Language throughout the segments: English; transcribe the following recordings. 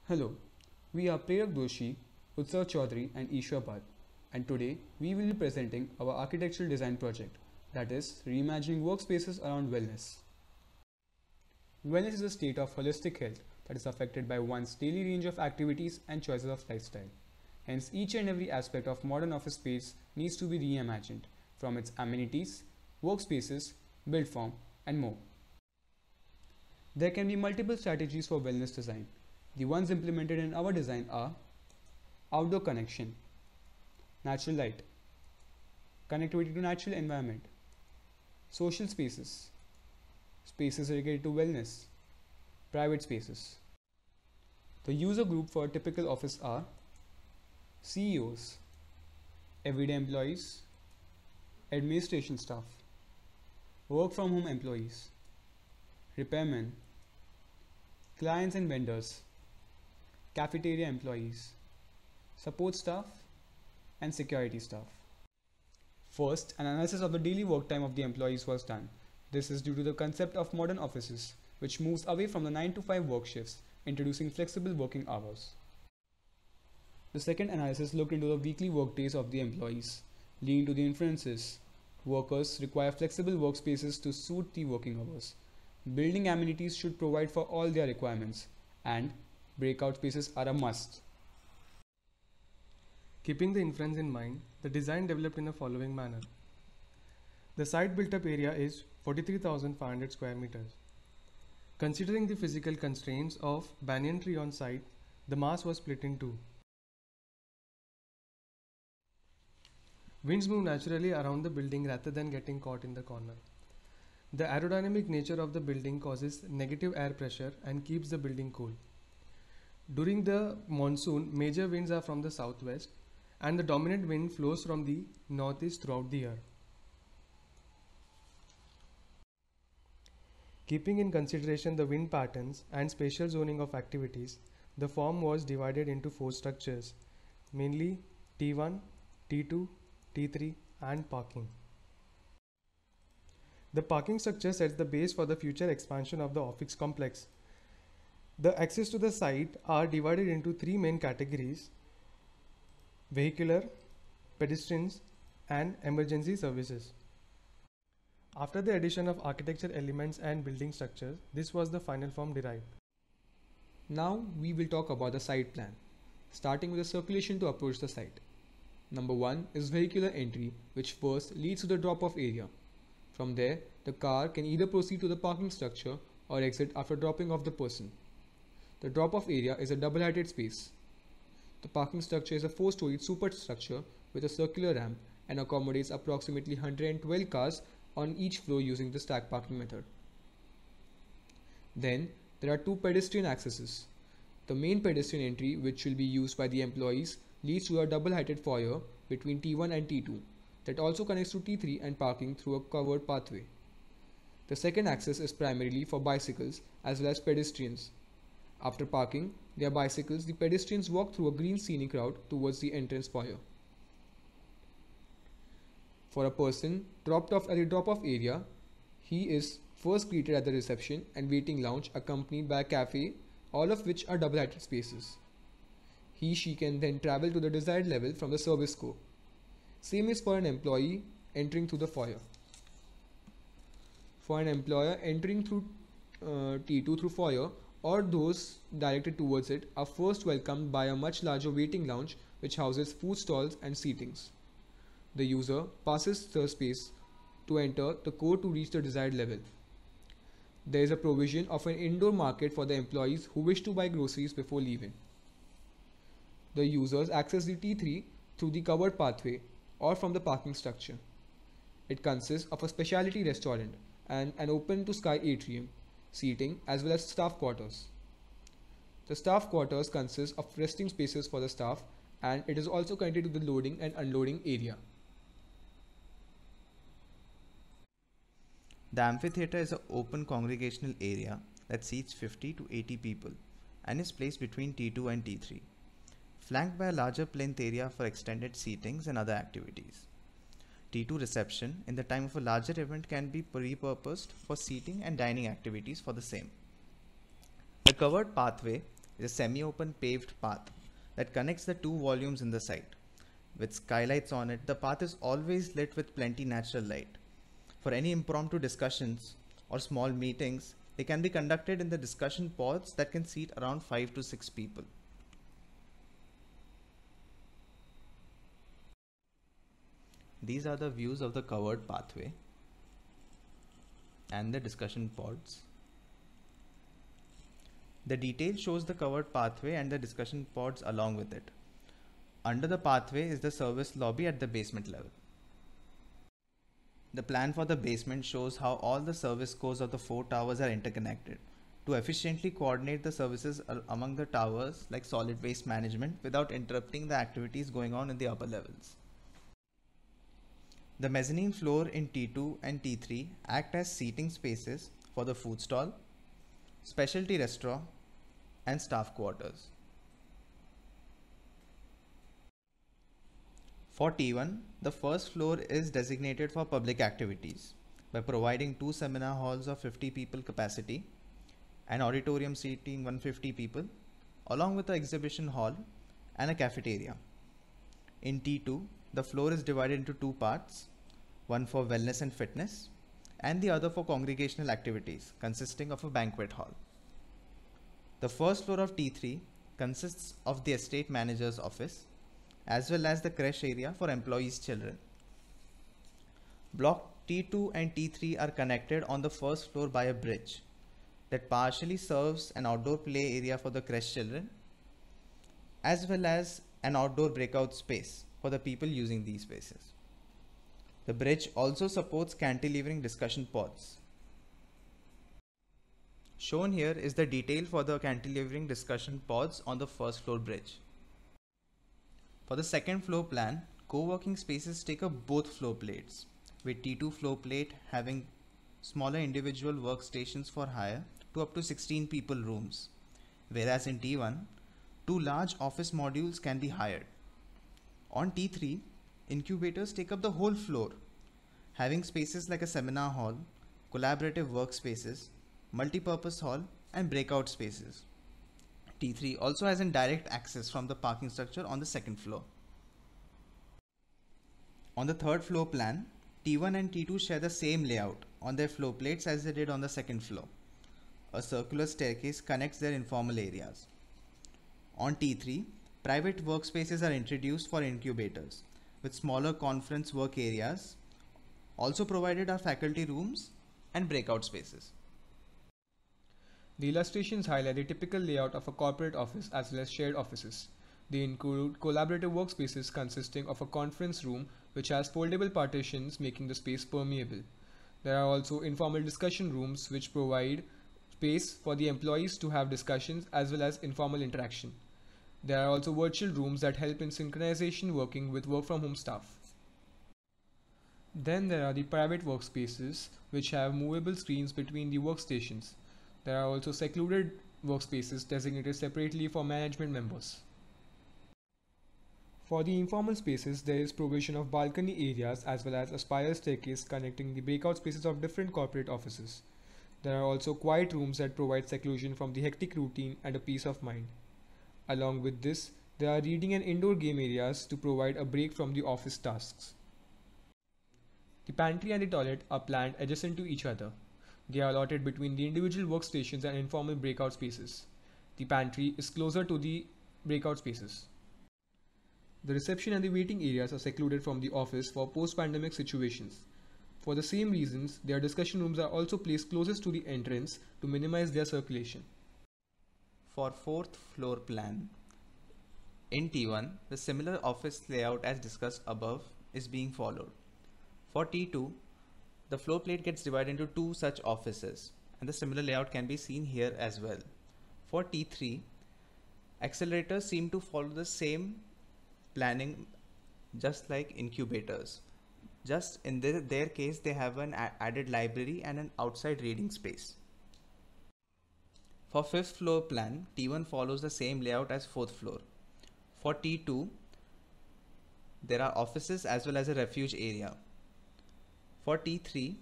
Hello, we are Prerak Doshi, Utsav Chaudhary, and Ishwar Bhatt, and today we will be presenting our architectural design project, that is, reimagining workspaces around wellness. Wellness is a state of holistic health that is affected by one's daily range of activities and choices of lifestyle. Hence, each and every aspect of modern office space needs to be reimagined, from its amenities, workspaces, build form, and more. There can be multiple strategies for wellness design. The ones implemented in our design are outdoor connection, natural light, connectivity to natural environment, social spaces, spaces related to wellness, private spaces. The user group for a typical office are CEOs, everyday employees, administration staff, work from home employees, repairmen, clients and vendors, cafeteria employees, support staff, and security staff. First, an analysis of the daily work time of the employees was done. This is due to the concept of modern offices, which moves away from the 9 to 5 work shifts, introducing flexible working hours. The second analysis looked into the weekly work days of the employees, leading to the inferences. Workers require flexible workspaces to suit the working hours. Building amenities should provide for all their requirements, and breakout spaces are a must. Keeping the inference in mind, the design developed in the following manner. The site built up area is 43,500 square meters. Considering the physical constraints of banyan tree on site, the mass was split in two. Winds move naturally around the building rather than getting caught in the corner. The aerodynamic nature of the building causes negative air pressure and keeps the building cool. During the monsoon, major winds are from the southwest and the dominant wind flows from the northeast throughout the year. Keeping in consideration the wind patterns and spatial zoning of activities, the form was divided into 4 structures, mainly T1, T2, T3 and parking. The parking structure sets the base for the future expansion of the office complex. The access to the site are divided into 3 main categories: vehicular, pedestrians and emergency services. After the addition of architecture elements and building structures, this was the final form derived. Now we will talk about the site plan, starting with the circulation to approach the site. Number 1 is vehicular entry, which first leads to the drop-off area. From there, the car can either proceed to the parking structure or exit after dropping off the person. The drop-off area is a double-heighted space. The parking structure is a 4-storied superstructure with a circular ramp and accommodates approximately 112 cars on each floor using the stack parking method. Then, there are 2 pedestrian accesses. The main pedestrian entry, which will be used by the employees, leads to a double-heighted foyer between T1 and T2 that also connects to T3 and parking through a covered pathway. The second access is primarily for bicycles as well as pedestrians. After parking their bicycles, the pedestrians walk through a green scenic route towards the entrance foyer. For a person dropped off at the drop-off area, he is first greeted at the reception and waiting lounge accompanied by a cafe, all of which are double-heighted spaces. She can then travel to the desired level from the service core. Same is for an employee entering through the foyer. For an employer entering through T2 through foyer, or those directed towards it, are first welcomed by a much larger waiting lounge which houses food stalls and seatings. The user passes the space to enter the core to reach the desired level. There is a provision of an indoor market for the employees who wish to buy groceries before leaving. The users access the T3 through the covered pathway or from the parking structure. It consists of a specialty restaurant and an open to sky atrium, seating as well as staff quarters. The staff quarters consist of resting spaces for the staff, and it is also connected to the loading and unloading area. The amphitheater is an open congregational area that seats 50 to 80 people and is placed between T2 and T3, flanked by a larger plinth area for extended seatings and other activities. T2 reception in the time of a larger event can be repurposed for seating and dining activities for the same. The covered pathway is a semi-open paved path that connects the two volumes in the site. With skylights on it, the path is always lit with plenty natural light. For any impromptu discussions or small meetings, they can be conducted in the discussion pods that can seat around 5 to 6 people. These are the views of the covered pathway and the discussion pods. The detail shows the covered pathway and the discussion pods along with it. Under the pathway is the service lobby at the basement level. The plan for the basement shows how all the service cores of the 4 towers are interconnected to efficiently coordinate the services among the towers like solid waste management without interrupting the activities going on in the upper levels. The mezzanine floor in T2 and T3 act as seating spaces for the food stall, specialty restaurant, and staff quarters. For T1, the first floor is designated for public activities by providing 2 seminar halls of 50 people capacity, an auditorium seating 150 people, along with an exhibition hall and a cafeteria. In T2, the floor is divided into 2 parts, one for wellness and fitness, and the other for congregational activities, consisting of a banquet hall. The first floor of T3 consists of the estate manager's office, as well as the creche area for employees' children. Block T2 and T3 are connected on the first floor by a bridge that partially serves an outdoor play area for the creche children, as well as an outdoor breakout space for the people using these spaces. The bridge also supports cantilevering discussion pods. Shown here is the detail for the cantilevering discussion pods on the first floor bridge. For the second floor plan, co-working spaces take up both floor plates, with T2 floor plate having smaller individual workstations for hire to up to 16 people rooms, whereas in T1, 2 large office modules can be hired. On T3, incubators take up the whole floor, having spaces like a seminar hall, collaborative workspaces, multi-purpose hall, and breakout spaces. T3 also has indirect access from the parking structure on the second floor. On the third floor plan, T1 and T2 share the same layout on their floor plates as they did on the second floor. A circular staircase connects their informal areas. On T3, private workspaces are introduced for incubators, with smaller conference work areas. Also provided are faculty rooms and breakout spaces. The illustrations highlight the typical layout of a corporate office as well as shared offices. They include collaborative workspaces consisting of a conference room which has foldable partitions making the space permeable. There are also informal discussion rooms which provide space for the employees to have discussions as well as informal interaction. There are also virtual rooms that help in synchronization working with work from home staff. Then there are the private workspaces which have movable screens between the workstations. There are also secluded workspaces designated separately for management members. For the informal spaces, there is provision of balcony areas as well as a spiral staircase connecting the breakout spaces of different corporate offices. There are also quiet rooms that provide seclusion from the hectic routine and a peace of mind. Along with this, there are reading and indoor game areas to provide a break from the office tasks. The pantry and the toilet are planned adjacent to each other. They are allotted between the individual workstations and informal breakout spaces. The pantry is closer to the breakout spaces. The reception and the waiting areas are secluded from the office for post-pandemic situations. For the same reasons, their discussion rooms are also placed closest to the entrance to minimize their circulation. For fourth floor plan, in T1, the similar office layout as discussed above is being followed. For T2, the floor plate gets divided into 2 such offices, and the similar layout can be seen here as well. For T3, accelerators seem to follow the same planning just like incubators. Just in their case, they have an added library and an outside reading space. For fifth floor plan, T1 follows the same layout as fourth floor. For T2, there are offices as well as a refuge area. For T3,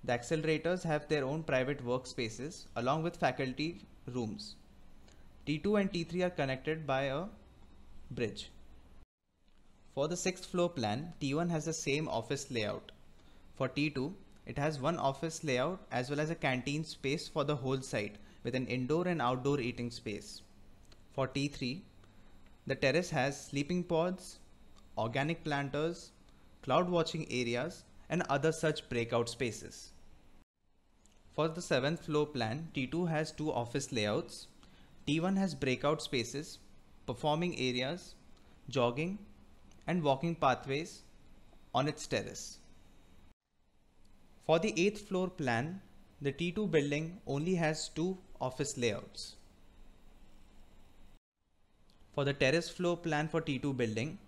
the accelerators have their own private workspaces along with faculty rooms. T2 and T3 are connected by a bridge. For the 6th floor plan, T1 has the same office layout. For T2, it has one office layout as well as a canteen space for the whole site with an indoor and outdoor eating space. For T3, the terrace has sleeping pods, organic planters, cloud watching areas, and other such breakout spaces. For the 7th floor plan, T2 has two office layouts. T1 has breakout spaces, performing areas, jogging, and walking pathways on its terrace. For the 8th floor plan, the T2 building only has two office layouts. For the terrace floor plan for T2 building,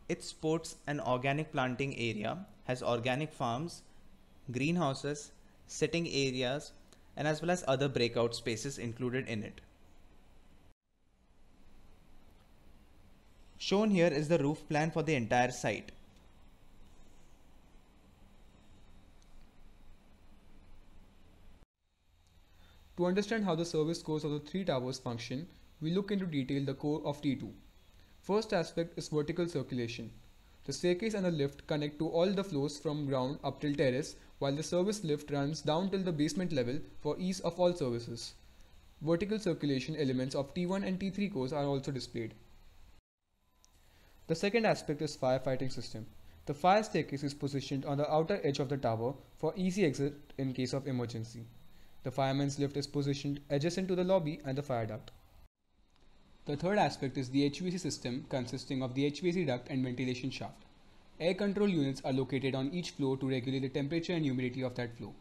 it sports an organic planting area, has organic farms, greenhouses, sitting areas, and as well as other breakout spaces included in it. Shown here is the roof plan for the entire site. To understand how the service cores of the three towers function, we look into detail the core of T2. First aspect is vertical circulation. The staircase and the lift connect to all the floors from ground up till terrace, while the service lift runs down till the basement level for ease of all services. Vertical circulation elements of T1 and T3 cores are also displayed. The second aspect is firefighting system. The fire staircase is positioned on the outer edge of the tower for easy exit in case of emergency. The fireman's lift is positioned adjacent to the lobby and the fire duct. The third aspect is the HVAC system consisting of the HVAC duct and ventilation shaft. Air control units are located on each floor to regulate the temperature and humidity of that floor.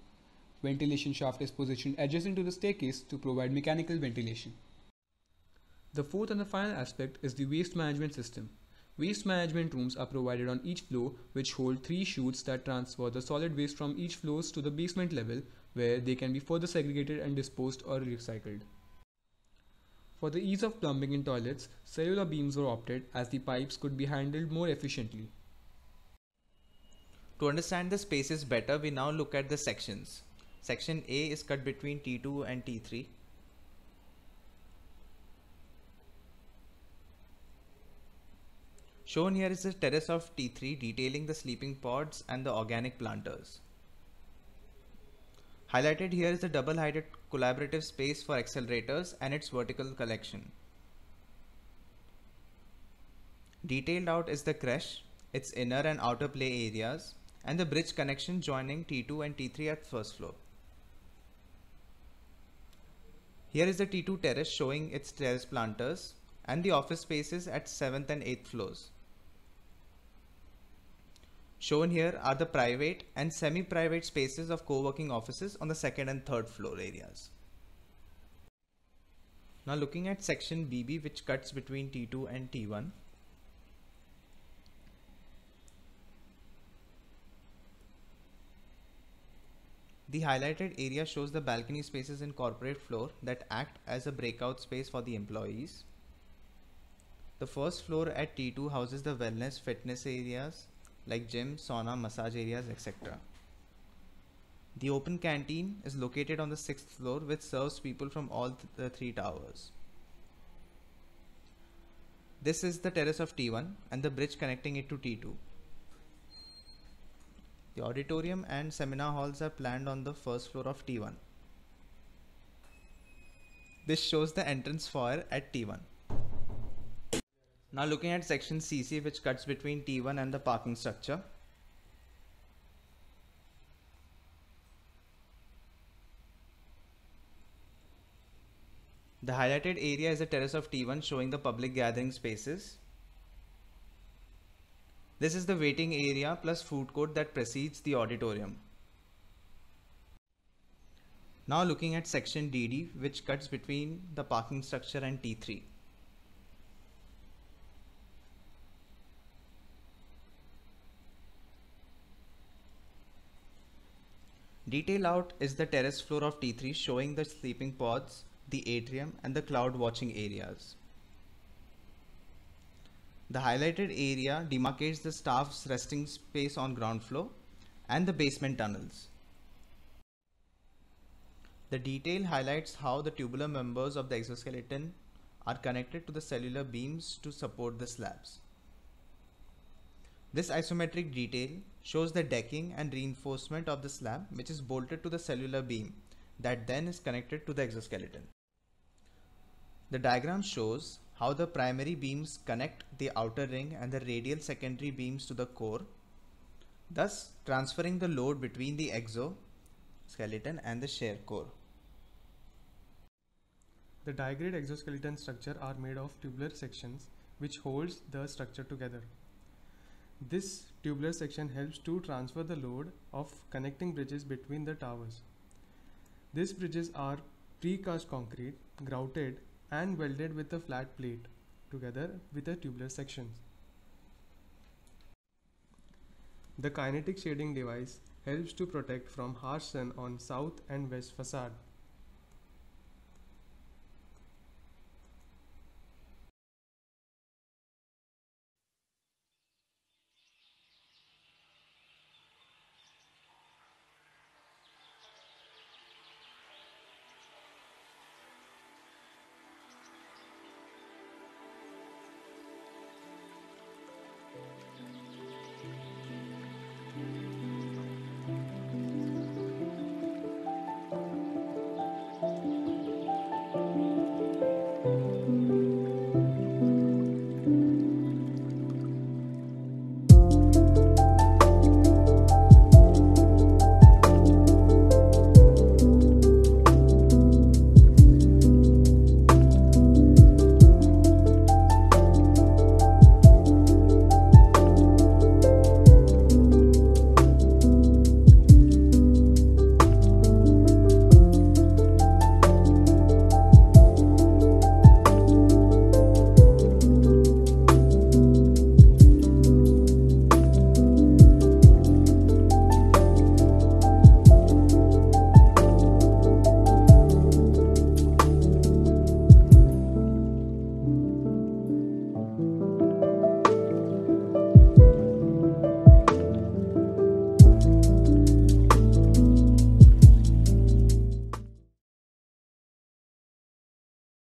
Ventilation shaft is positioned adjacent to the staircase to provide mechanical ventilation. The fourth and the final aspect is the waste management system. Waste management rooms are provided on each floor which hold 3 chutes that transfer the solid waste from each floors to the basement level where they can be further segregated and disposed or recycled. For the ease of plumbing in toilets, cellular beams were opted as the pipes could be handled more efficiently. To understand the spaces better, we now look at the sections. Section A is cut between T2 and T3. Shown here is the terrace of T3 detailing the sleeping pods and the organic planters. Highlighted here is the double-heighted collaborative space for accelerators and its vertical collection. Detailed out is the creche, its inner and outer play areas, and the bridge connection joining T2 and T3 at first floor. Here is the T2 terrace showing its terrace planters and the office spaces at 7th and 8th floors. Shown here are the private and semi-private spaces of co-working offices on the 2nd and 3rd floor areas. Now looking at section BB, which cuts between T2 and T1. The highlighted area shows the balcony spaces in corporate floor that act as a breakout space for the employees. The first floor at T2 houses the wellness fitness areas like gym, sauna, massage areas, etc. The open canteen is located on the 6th floor, which serves people from all the 3 towers. This is the terrace of T1 and the bridge connecting it to T2. The auditorium and seminar halls are planned on the 1st floor of T1. This shows the entrance foyer at T1. Now looking at section CC, which cuts between T1 and the parking structure. The highlighted area is the terrace of T1 showing the public gathering spaces. This is the waiting area plus food court that precedes the auditorium. Now looking at section DD, which cuts between the parking structure and T3. Detail out is the terrace floor of T3 showing the sleeping pods, the atrium and the cloud watching areas. The highlighted area demarcates the staff's resting space on ground floor and the basement tunnels. The detail highlights how the tubular members of the exoskeleton are connected to the cellular beams to support the slabs. This isometric detail shows the decking and reinforcement of the slab, which is bolted to the cellular beam that then is connected to the exoskeleton. The diagram shows how the primary beams connect the outer ring and the radial secondary beams to the core, thus transferring the load between the exoskeleton and the shear core. The digrade exoskeleton structure are made of tubular sections which holds the structure together. This tubular section helps to transfer the load of connecting bridges between the towers. These bridges are precast concrete, grouted and welded with a flat plate together with the tubular sections. The kinetic shading device helps to protect from harsh sun on south and west facade.